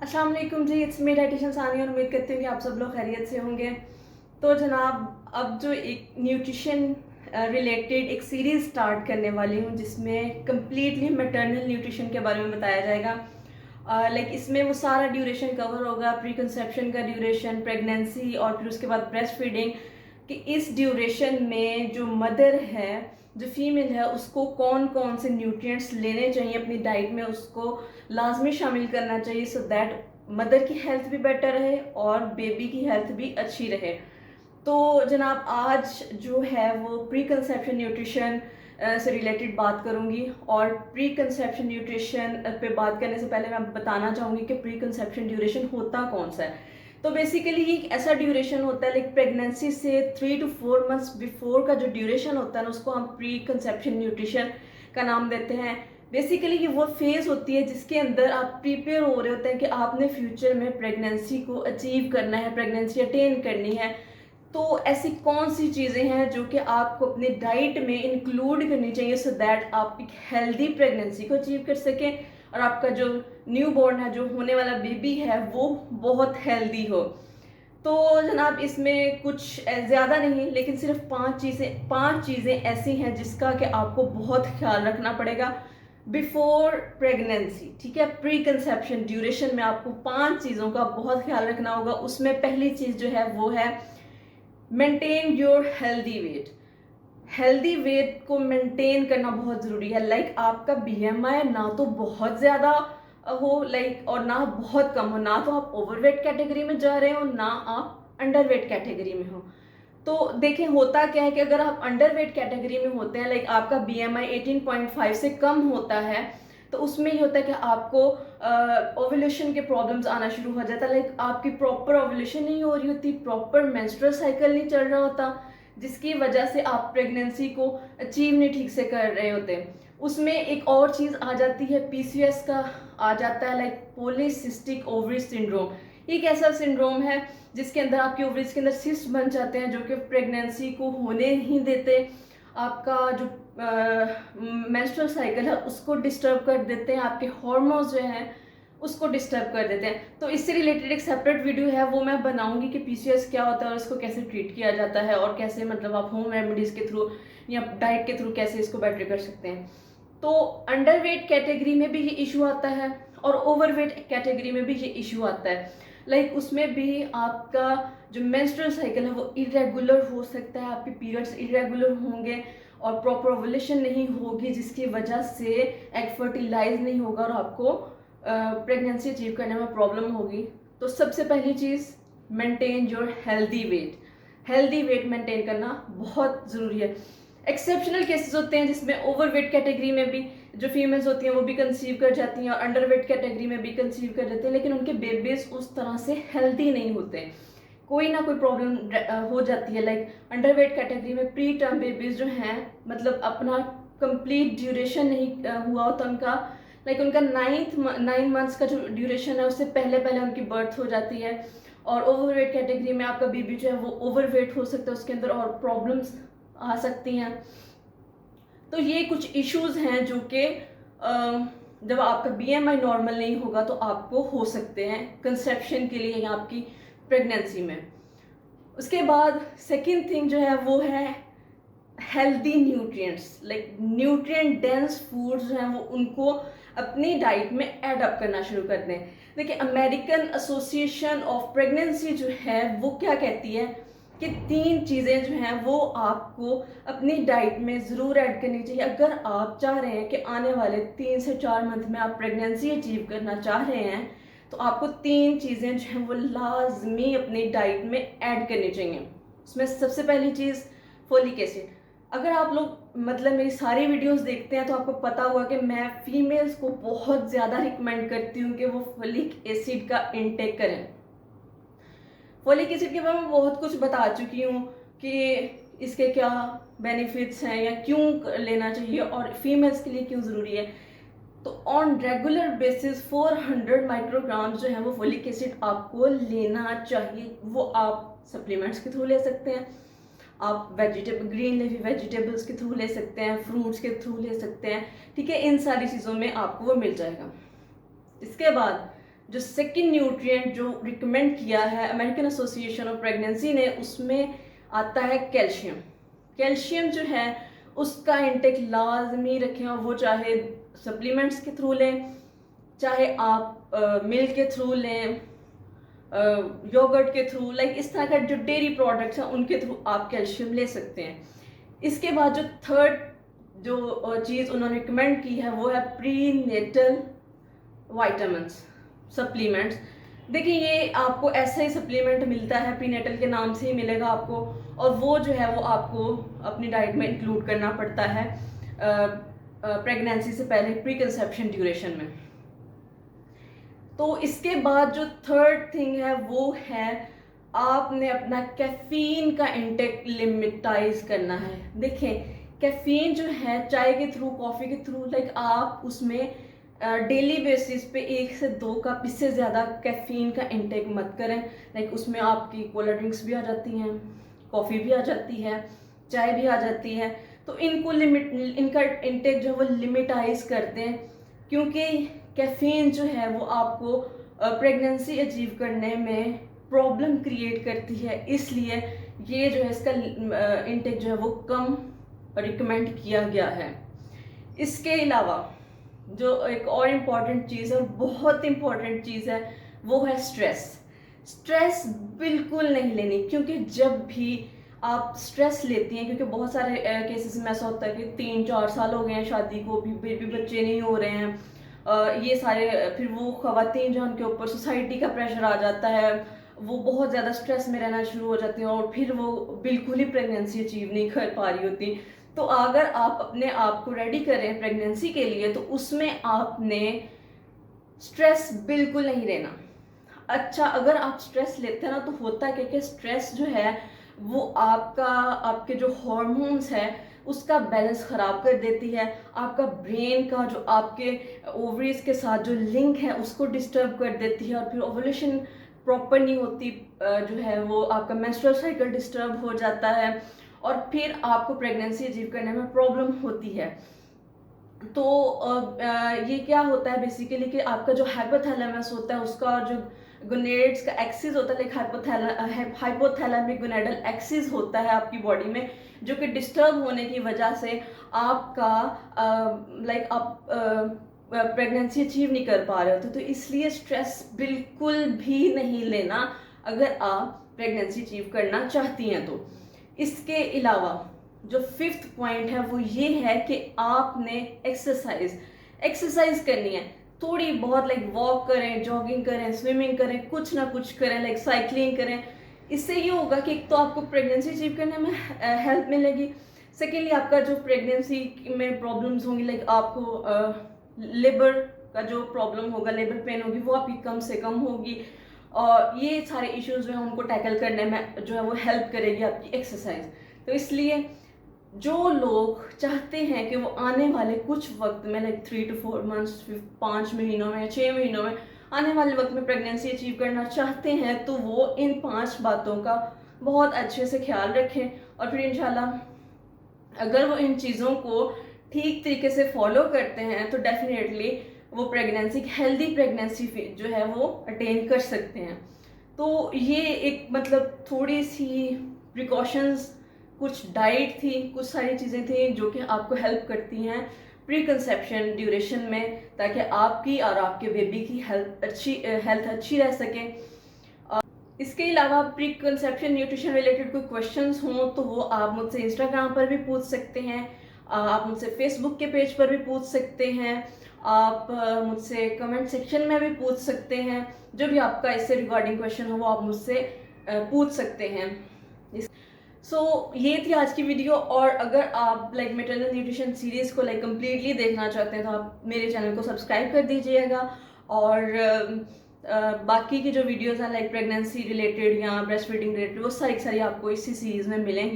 अस्सलाम वालेकुम जी, it's me dietitian Sania और उम्मीद करती हूँ कि आप सब लोग खैरियत से होंगे। तो जनाब, अब जो एक न्यूट्रिशन रिलेटेड एक सीरीज़ स्टार्ट करने वाली हूँ जिसमें कम्प्लीटली मैटरनल न्यूट्रिशन के बारे में बताया जाएगा। लाइक इसमें वो सारा ड्यूरेशन कवर होगा, प्री कंसेप्शन का ड्यूरेशन, प्रेगनेंसी और फिर उसके बाद ब्रेस्ट फीडिंग, कि इस ड्यूरेशन में जो मदर है, जो फीमेल है, उसको कौन कौन से न्यूट्रिएंट्स लेने चाहिए अपनी डाइट में, उसको लाजमी शामिल करना चाहिए सो दैट मदर की हेल्थ भी बेटर रहे और बेबी की हेल्थ भी अच्छी रहे। तो जनाब, आज जो है वो प्री कंसेप्शन न्यूट्रिशन से रिलेटेड बात करूंगी। और प्री कंसेप्शन न्यूट्रिशन पे बात करने से पहले मैं बताना चाहूँगी कि प्री कंसेप्शन ड्यूरेशन होता कौन सा है। तो बेसिकली ये एक ऐसा ड्यूरेशन होता है, लाइक प्रेगनेंसी से 3 to 4 months बिफोर का जो ड्यूरेशन होता है ना, उसको हम प्री कंसेप्शन न्यूट्रिशन का नाम देते हैं। बेसिकली ये वो फेज़ होती है जिसके अंदर आप प्रिपेयर हो रहे होते हैं कि आपने फ्यूचर में प्रेगनेंसी को अचीव करना है, प्रेगनेंसी अटेन करनी है। तो ऐसी कौन सी चीज़ें हैं जो कि आपको अपनी डाइट में इंक्लूड करनी चाहिए सो दैट आप एक हेल्दी प्रेगनेंसी को अचीव कर सकें और आपका जो न्यू बॉर्न है, जो होने वाला बेबी है, वो बहुत हेल्दी हो। तो जनाब, इसमें कुछ ज़्यादा नहीं, लेकिन सिर्फ पांच चीज़ें ऐसी हैं जिसका कि आपको बहुत ख्याल रखना पड़ेगा बिफोर प्रेगनेंसी। ठीक है, प्री कंसेप्शन ड्यूरेशन में आपको 5 चीज़ों का बहुत ख्याल रखना होगा। उसमें पहली चीज़ जो है वो है maintain your healthy weight. Healthy wait को मेंटेन करना बहुत ज़रूरी है। लाइक आपका बीएमआई ना तो बहुत ज़्यादा हो, लाइक, और ना बहुत कम हो, ना तो आप ओवरवेट कैटेगरी में जा रहे हो, ना आप अंडरवेट कैटेगरी में हो। तो देखें, होता क्या है कि अगर आप अंडरवेट कैटेगरी में होते हैं, लाइक आपका बीएमआई 18.5 से कम होता है, तो उसमें ये होता है कि आपको ओव्यूलेशन के प्रॉब्लम्स आना शुरू हो जाता है। लाइक आपकी प्रॉपर ओव्यूलेशन नहीं हो रही होती, प्रॉपर मेंस्ट्रुअल साइकिल नहीं चल रहा होता, जिसकी वजह से आप प्रेगनेंसी को अचीव नहीं ठीक से कर रहे होते। उसमें एक और चीज़ आ जाती है, पीसीओएस का आ जाता है, लाइक पॉलीसिस्टिक ओवरी सिंड्रोम। एक ऐसा सिंड्रोम है जिसके अंदर आपके ओवरीज के अंदर सिस्ट बन जाते हैं जो कि प्रेगनेंसी को होने नहीं देते, आपका जो मेंस्ट्रुअल साइकिल है उसको डिस्टर्ब कर देते हैं, आपके हार्मोन्स जो हैं उसको डिस्टर्ब कर देते हैं। तो इससे रिलेटेड एक सेपरेट वीडियो है, वो मैं बनाऊंगी कि पीसीओएस क्या होता है और इसको कैसे ट्रीट किया जाता है और कैसे, मतलब आप होम रेमेडीज़ के थ्रू या डाइट के थ्रू कैसे इसको बेटर कर सकते हैं। तो अंडरवेट कैटेगरी में भी ये इशू आता है और ओवरवेट कैटेगरी में भी ये इशू आता है। लाइक उसमें भी आपका जो मेंस्ट्रुअल साइकिल है वो इरेगुलर हो सकता है, आपके पीरियड्स इरेगुलर होंगे और प्रॉपर ओवुलेशन नहीं होगी, जिसकी वजह से एग फर्टिलाइज नहीं होगा और आपको प्रेगनेंसी अचीव करने में प्रॉब्लम होगी। तो सबसे पहली चीज़, maintain your healthy weight. Healthy weight maintain करना बहुत ज़रूरी है। एक्सेप्शनल केसेस होते हैं जिसमें ओवरवेट कैटेगरी में भी जो फीमेल्स होती हैं वो भी कंसीव कर जाती हैं और अंडरवेट कैटेगरी में भी कंसीव कर जाते हैं, लेकिन उनके बेबीज उस तरह से हेल्दी नहीं होते, कोई ना कोई प्रॉब्लम हो जाती है। लाइक अंडरवेट कैटेगरी में प्री टर्म बेबीज जो हैं, मतलब अपना कंप्लीट ड्यूरेशन नहीं हुआ होता उनका, लाइक उनका 9 मंथ्स का जो ड्यूरेशन है उससे पहले पहले उनकी बर्थ हो जाती है। और ओवरवेट कैटेगरी में आपका बेबी जो है वो ओवरवेट हो सकता है, उसके अंदर और प्रॉब्लम्स आ सकती हैं। तो ये कुछ इश्यूज हैं जो कि जब आपका बीएमआई नॉर्मल नहीं होगा तो आपको हो सकते हैं कंसेप्शन के लिए या आपकी प्रेगनेंसी में। उसके बाद सेकंड थिंग जो है वो है healthy nutrients. Like nutrient dense foods जो हैं वो उनको अपनी डाइट में ऐड अप करना शुरू कर दें। देखिए, अमेरिकन एसोसिएशन ऑफ प्रेगनेंसी जो है वो क्या कहती है कि 3 चीज़ें जो हैं वो आपको अपनी डाइट में ज़रूर ऐड करनी चाहिए अगर आप चाह रहे हैं कि आने वाले 3 से 4 मंथ में आप प्रेगनेंसी अचीव करना चाह रहे हैं। तो आपको 3 चीज़ें जो हैं वो लाजमी अपनी डाइट में ऐड करनी चाहिए। उसमें सबसे पहली चीज़ फोलिक एसिड। अगर आप लोग, मतलब, मेरी सारी वीडियोस देखते हैं तो आपको पता होगा कि मैं फीमेल्स को बहुत ज़्यादा रिकमेंड करती हूँ कि वो फोलिक एसिड का इनटेक करें। फोलिक एसिड के बारे में बहुत कुछ बता चुकी हूँ कि इसके क्या बेनिफिट्स हैं या क्यों लेना चाहिए और फीमेल्स के लिए क्यों ज़रूरी है। तो ऑन रेगुलर बेसिस 400 माइक्रोग्राम जो है वो फोलिक एसिड आपको लेना चाहिए। वो आप सप्लीमेंट्स के थ्रू ले सकते हैं, आप वेजिटेबल, ग्रीन लीफी वेजिटेबल्स के थ्रू ले सकते हैं, फ्रूट्स के थ्रू ले सकते हैं। ठीक है, इन सारी चीज़ों में आपको वो मिल जाएगा। इसके बाद जो सेकंड न्यूट्रिएंट जो रिकमेंड किया है अमेरिकन एसोसिएशन ऑफ प्रेगनेंसी ने, उसमें आता है कैल्शियम। कैल्शियम जो है उसका इंटेक लाजमी रखें, और वो चाहे सप्लीमेंट्स के थ्रू लें, चाहे आप मिल्क के थ्रू लें, योगर्ट के थ्रू, लाइक इस तरह का जो डेयरी प्रोडक्ट्स हैं उनके थ्रू आप कैल्शियम ले सकते हैं। इसके बाद जो थर्ड जो चीज़ उन्होंने रिकमेंड की है वो है प्री नेटल वाइटामिन्स सप्लीमेंट्स। देखिए ये आपको ऐसा ही सप्लीमेंट मिलता है, प्रीनेटल के नाम से ही मिलेगा आपको, और वो जो है वो आपको अपनी डाइट में इंक्लूड करना पड़ता है प्रेगनेंसी से पहले, प्री कंसेप्शन ड्यूरेशन में। तो इसके बाद जो थर्ड थिंग है वो है आपने अपना कैफीन का इंटेक लिमिटाइज करना है। देखें कैफीन जो है चाय के थ्रू, कॉफ़ी के थ्रू, लाइक आप उसमें डेली बेसिस पे 1 से 2 कप, इससे ज़्यादा कैफीन का इंटेक मत करें। लाइक उसमें आपकी कोल्ड ड्रिंक्स भी आ जाती हैं, कॉफ़ी भी आ जाती है, चाय भी आ जाती है। तो इनको इनका इंटेक जो है वो लिमिटाइज कर दें, क्योंकि कैफीन जो है वो आपको प्रेगनेंसी अचीव करने में प्रॉब्लम क्रिएट करती है, इसलिए ये जो है इसका इंटेक जो है वो कम रिकमेंड किया गया है। इसके अलावा जो एक और इम्पॉर्टेंट चीज़ है, बहुत इम्पॉर्टेंट चीज़ है, वो है स्ट्रेस। स्ट्रेस बिल्कुल नहीं लेनी, क्योंकि जब भी आप स्ट्रेस लेती हैं, क्योंकि बहुत सारे केसेस में ऐसा होता है कि 3-4 साल हो गए हैं शादी को, भी बेबी बच्चे नहीं हो रहे हैं, ये सारे, फिर वो ख़वातीन जो उनके ऊपर सोसाइटी का प्रेशर आ जाता है, वो बहुत ज़्यादा स्ट्रेस में रहना शुरू हो जाती हैं, और फिर वो बिल्कुल ही प्रेगनेंसी अचीव नहीं कर पा रही होती। तो अगर आप अपने आप को रेडी करें प्रेगनेंसी के लिए, तो उसमें आपने स्ट्रेस बिल्कुल नहीं लेना। अच्छा, अगर आप स्ट्रेस लेते हैं ना, तो होता है कि स्ट्रेस जो है वो आपके जो हॉर्मोन्स है उसका बैलेंस ख़राब कर देती है, आपका ब्रेन का जो आपके ओवरीज के साथ जो लिंक है उसको डिस्टर्ब कर देती है, और फिर ओवुलेशन प्रॉपर नहीं होती, जो है वो आपका मेंस्ट्रुअल साइकिल डिस्टर्ब हो जाता है, और फिर आपको प्रेगनेंसी अचीव करने में प्रॉब्लम होती है। तो ये क्या होता है बेसिकली कि आपका जो हाइपोथैलेमस होता है उसका जो गोनेड्स का एक्सिस होता है, लाइक हाइपोथैलेमिक गोनेडल एक्सिस होता है आपकी बॉडी में, जो कि डिस्टर्ब होने की वजह से आपका लाइक आप प्रेगनेंसी अचीव नहीं कर पा रहे होते। तो इसलिए स्ट्रेस बिल्कुल भी नहीं लेना अगर आप प्रेगनेंसी अचीव करना चाहती हैं तो। इसके अलावा जो 5th पॉइंट है वो ये है कि आपने एक्सरसाइज करनी है, थोड़ी बहुत, लाइक वॉक करें, जॉगिंग करें, स्विमिंग करें, कुछ ना कुछ करें, लाइक साइकिलिंग करें। इससे ये होगा कि एक तो आपको प्रेगनेंसी अचीव करने में हेल्प मिलेगी, सेकेंडली आपका जो प्रेगनेंसी में प्रॉब्लम्स होंगी, लाइक आपको लेबर का जो प्रॉब्लम होगा, लेबर पेन होगी, वो आपकी कम से कम होगी, और ये सारे इश्यूज जो है उनको टैकल करने में जो है वो हेल्प करेगी आपकी एक्सरसाइज। तो इसलिए जो लोग चाहते हैं कि वो आने वाले कुछ वक्त में, लाइक 3 to 4 months, 5 महीनों में, 6 महीनों में, आने वाले वक्त में प्रेगनेंसी अचीव करना चाहते हैं, तो वो इन 5 बातों का बहुत अच्छे से ख्याल रखें, और फिर इंशाल्लाह अगर वो इन चीज़ों को ठीक तरीके से फॉलो करते हैं तो डेफिनेटली वो प्रेगनेंसी, हेल्दी प्रेगनेंसी जो है वो अटेन कर सकते हैं। तो ये एक मतलब थोड़ी सी प्रिकॉशंस, कुछ डाइट थी, कुछ सारी चीज़ें थी जो कि आपको हेल्प करती हैं प्री कंसेप्शन ड्यूरेशन में, ताकि आपकी और आपके बेबी की हेल्थ अच्छी रह सके। इसके अलावा प्री कंसेप्शन न्यूट्रिशन रिलेटेड कोई क्वेश्चंस हों तो वो आप मुझसे इंस्टाग्राम पर भी पूछ सकते हैं, आप मुझसे फेसबुक के पेज पर भी पूछ सकते हैं, आप मुझसे कमेंट सेक्शन में भी पूछ सकते हैं। जो भी आपका इससे रिगार्डिंग क्वेश्चन हो वो आप मुझसे पूछ सकते हैं। ये थी आज की वीडियो, और अगर आप लाइक मैटरनल न्यूट्रिशन सीरीज़ को लाइक कम्प्लीटली देखना चाहते हैं तो आप मेरे चैनल को सब्सक्राइब कर दीजिएगा, और बाकी की जो वीडियोज़ हैं लाइक प्रेगनेंसी रिलेटेड या ब्रेस्ट फीडिंग रिलेटेड, वो सारी आपको इसी सीरीज़ में मिलेंगी।